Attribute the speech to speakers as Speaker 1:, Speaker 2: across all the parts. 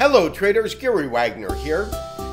Speaker 1: Hello traders, Gary Wagner here.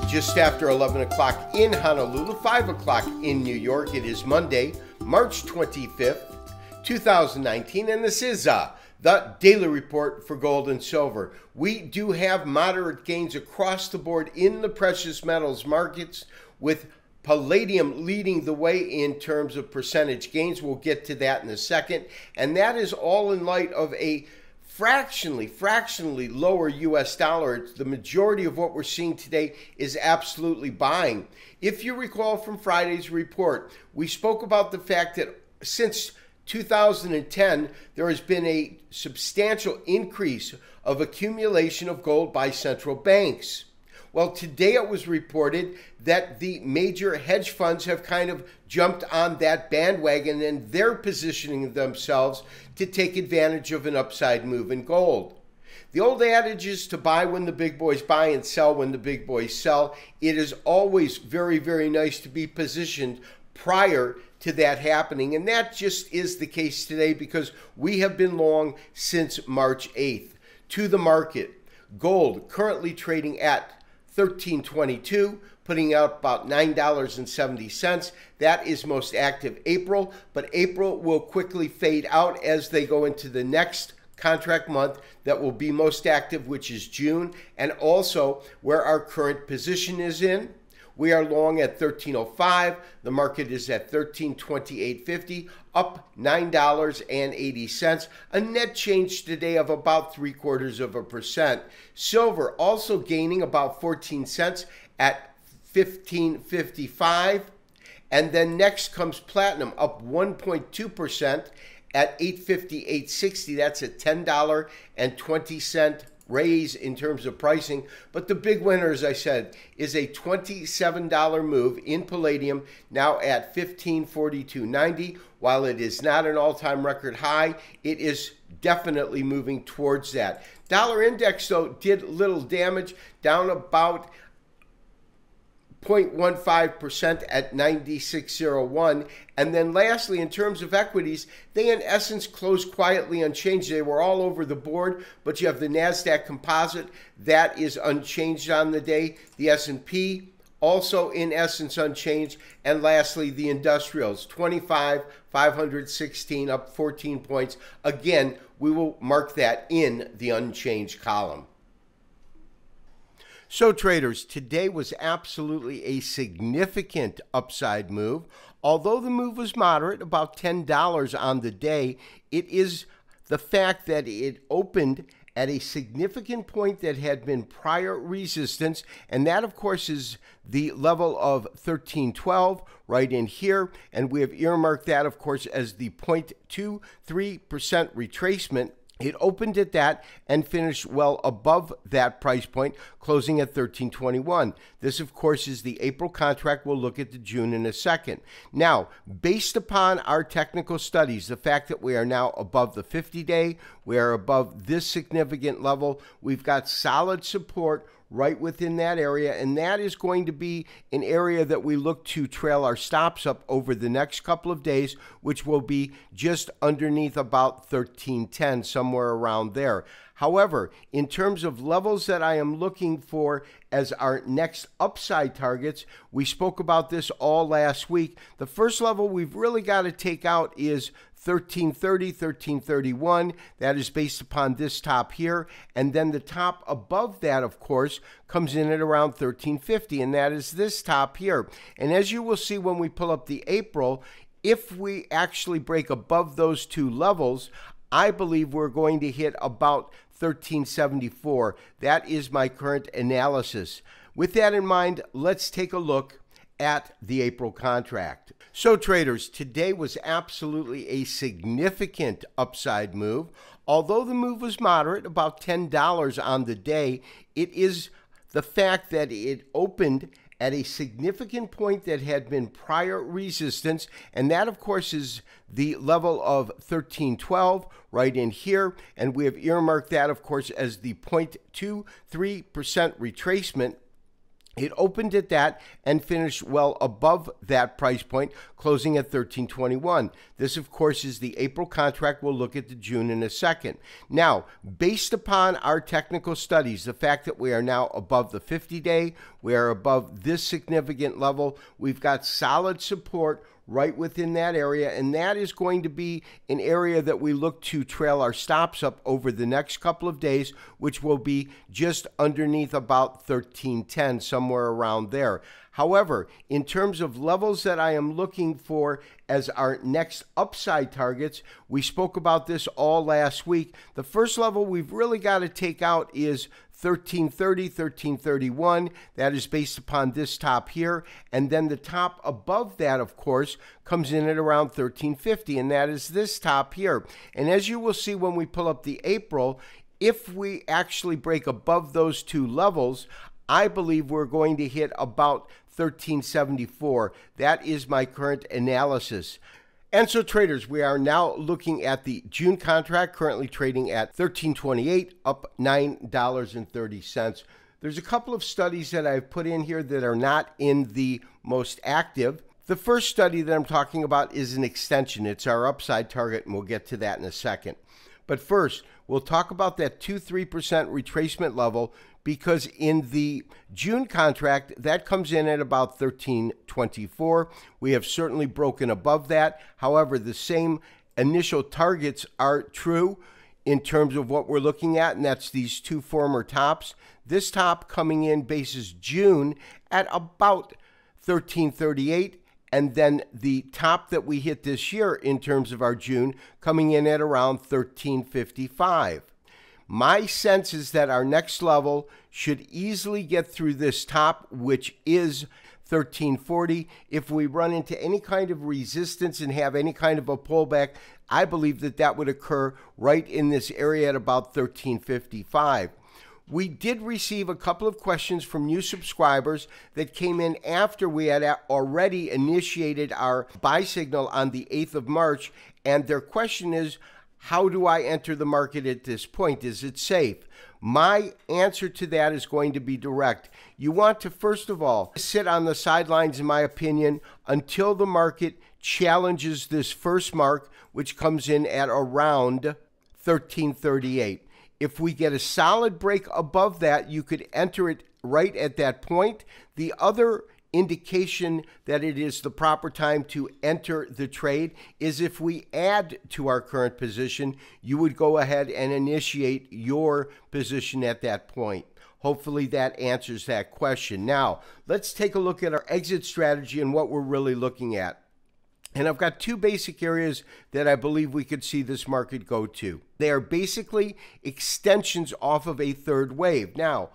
Speaker 1: Just after 11 o'clock in Honolulu, 5 o'clock in New York. It is Monday, March 25th, 2019, and this is the Daily Report for Gold and Silver. We do have moderate gains across the board in the precious metals markets, with palladium leading the way in terms of percentage gains. We'll get to that in a second, and that is all in light of a fractionally lower U.S. dollar. The majority of what we're seeing today is absolutely buying. If you recall from Friday's report, we spoke about the fact that since 2010, there has been a substantial increase of accumulation of gold by central banks. Well, today it was reported that the major hedge funds have kind of jumped on that bandwagon, and they're positioning themselves to take advantage of an upside move in gold. The old adage is to buy when the big boys buy and sell when the big boys sell. It is always very, very nice to be positioned prior to that happening, and that just is the case today because we have been long since March 8th. To the market, gold currently trading at $13.22, putting out about $9.70. That is most active April, but April will quickly fade out as they go into the next contract month that will be most active, which is June, and also where our current position is in. We are long at $13.05. The market is at $13.2850, up $9.80. A net change today of about 0.75%. Silver also gaining about 14 cents at $15.55. And then next comes platinum, up 1.2% at $858.60. That's a $10.20 raise in terms of pricing. But the big winner, as I said, is a $27 move in palladium, now at $1542.90. While it is not an all-time record high, it is definitely moving towards that. Dollar index, though, did little damage, down about 0.15% at 96.01. And then lastly, in terms of equities, they in essence closed quietly unchanged. They were all over the board, but you have the NASDAQ composite that is unchanged on the day. The S&P also in essence unchanged. And lastly, the industrials, 25,516, up 14 points. Again, we will mark that in the unchanged column. So traders, today was absolutely a significant upside move. Although the move was moderate, about $10 on the day, it is the fact that it opened at a significant point that had been prior resistance, and that of course is the level of 1312 right in here, and we have earmarked that of course as the 0.23% retracement. It opened at that and finished well above that price point, closing at $13.21. This, of course, is the April contract. We'll look at the June in a second. Now, based upon our technical studies, the fact that we are now above the 50-day, we are above this significant level, we've got solid support right within that area, and that is going to be an area that we look to trail our stops up over the next couple of days, which will be just underneath about 1310, somewhere around there. However, in terms of levels that I am looking for as our next upside targets, we spoke about this all last week. The first level we've really got to take out is 1330, 1331. That is based upon this top here. And then the top above that, of course, comes in at around 1350, and that is this top here. And as you will see when we pull up the April, if we actually break above those two levels, I believe we're going to hit about 1374. That is my current analysis. With that in mind, let's take a look at the April contract. So traders, today was absolutely a significant upside move. Although the move was moderate, about $10 on the day, it is the fact that it opened at a significant point that had been prior resistance, and that of course is the level of 1312 right in here, and we have earmarked that of course as the 0.23% retracement. It opened at that and finished well above that price point, closing at 13.21. This, of course, is the April contract. We'll look at the June in a second. Now, based upon our technical studies, the fact that we are now above the 50-day, we are above this significant level, we've got solid support right within that area, and that is going to be an area that we look to trail our stops up over the next couple of days, which will be just underneath about 13.10, somewhere around there. However, in terms of levels that I am looking for as our next upside targets, we spoke about this all last week. The first level we've really got to take out is 1330, 1331. That is based upon this top here. And then the top above that, of course, comes in at around 1350, and that is this top here. And as you will see when we pull up the April, if we actually break above those two levels, I believe we're going to hit about 1374. That is my current analysis. And so traders, we are now looking at the June contract, currently trading at 1328, up $9.30. There's a couple of studies that I've put in here that are not in the most active. The first study that I'm talking about is an extension. It's our upside target, and we'll get to that in a second. But first, we'll talk about that 2-3% retracement level, because in the June contract, that comes in at about 1324. We have certainly broken above that. However, the same initial targets are true in terms of what we're looking at, and that's these two former tops. This top coming in basis June at about 1338, and then the top that we hit this year in terms of our June coming in at around 1355. My sense is that our next level should easily get through this top, which is 1340. If we run into any kind of resistance and have any kind of a pullback, I believe that that would occur right in this area at about 1355. We did receive a couple of questions from new subscribers that came in after we had already initiated our buy signal on the 8th of March, and their question is, how do I enter the market at this point? Is it safe? My answer to that is going to be direct. You want to, first of all, sit on the sidelines, in my opinion, until the market challenges this first mark, which comes in at around 1338. If we get a solid break above that, you could enter it right at that point. The other indication that it is the proper time to enter the trade is if we add to our current position, you would go ahead and initiate your position at that point. Hopefully that answers that question. Now, let's take a look at our exit strategy and what we're really looking at. And I've got two basic areas that I believe we could see this market go to. They are basically extensions off of a third wave. Now,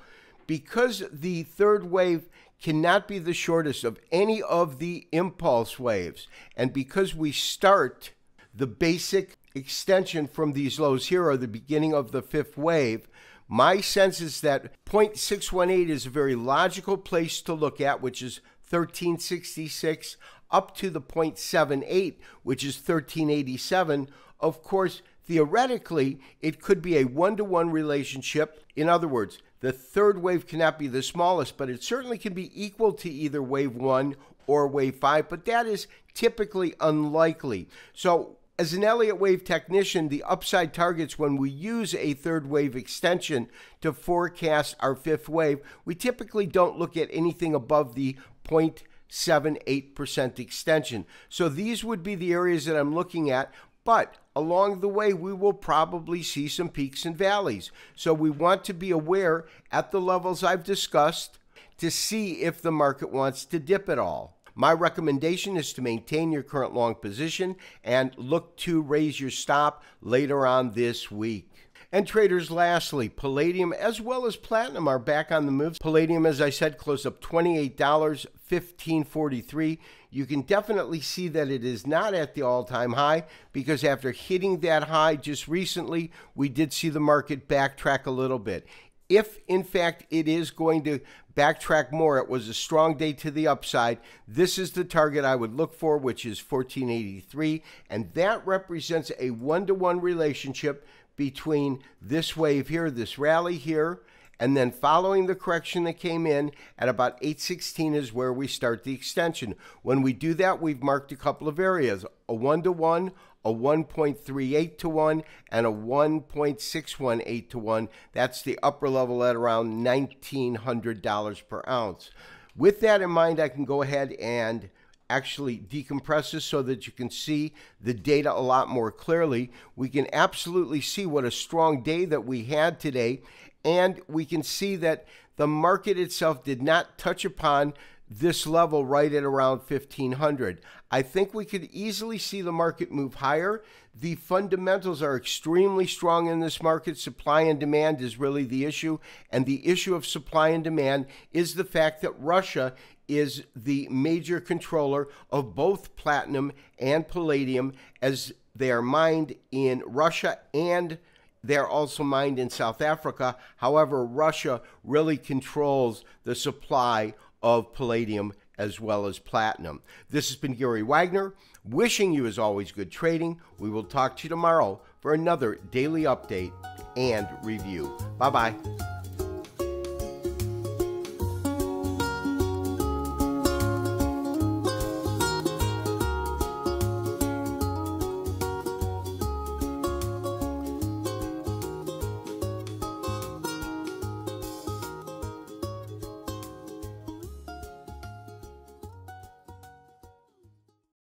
Speaker 1: because the third wave cannot be the shortest of any of the impulse waves, and because we start the basic extension from these lows here, or the beginning of the fifth wave, my sense is that 0.618 is a very logical place to look at, which is 1366, up to the 0.78, which is 1387. Of course, theoretically, it could be a one-to-one relationship. In other words, the third wave cannot be the smallest, but it certainly can be equal to either wave 1 or wave 5, but that is typically unlikely. So as an Elliott wave technician, the upside targets when we use a third wave extension to forecast our fifth wave, we typically don't look at anything above the 0.78% extension. So these would be the areas that I'm looking at, but along the way, we will probably see some peaks and valleys. So we want to be aware at the levels I've discussed to see if the market wants to dip at all. My recommendation is to maintain your current long position and look to raise your stop later on this week. And traders, lastly, palladium as well as platinum are back on the move. Palladium, as I said, closed up $28, $15.43. You can definitely see that it is not at the all-time high, because after hitting that high just recently, we did see the market backtrack a little bit. If, in fact, it is going to backtrack more, it was a strong day to the upside, this is the target I would look for, which is 1483, and that represents a one-to-one relationship between this wave here, this rally here, and then following the correction that came in at about 816 is where we start the extension. When we do that, we've marked a couple of areas, a 1-to-1, a 1.38 to 1, and a 1.618 to 1. That's the upper level at around $1,900 per ounce. With that in mind, I can go ahead and actually decompress this so that you can see the data a lot more clearly. We can absolutely see what a strong day that we had today, and we can see that the market itself did not touch upon this level right at around 1500. I think we could easily see the market move higher. The fundamentals are extremely strong in this market. Supply and demand is really the issue, and the issue of supply and demand is the fact that Russia is the major controller of both platinum and palladium, as they are mined in Russia and they're also mined in South Africa. However, Russia really controls the supply of palladium as well as platinum. This has been Gary Wagner, wishing you as always good trading. We will talk to you tomorrow for another daily update and review. Bye-bye.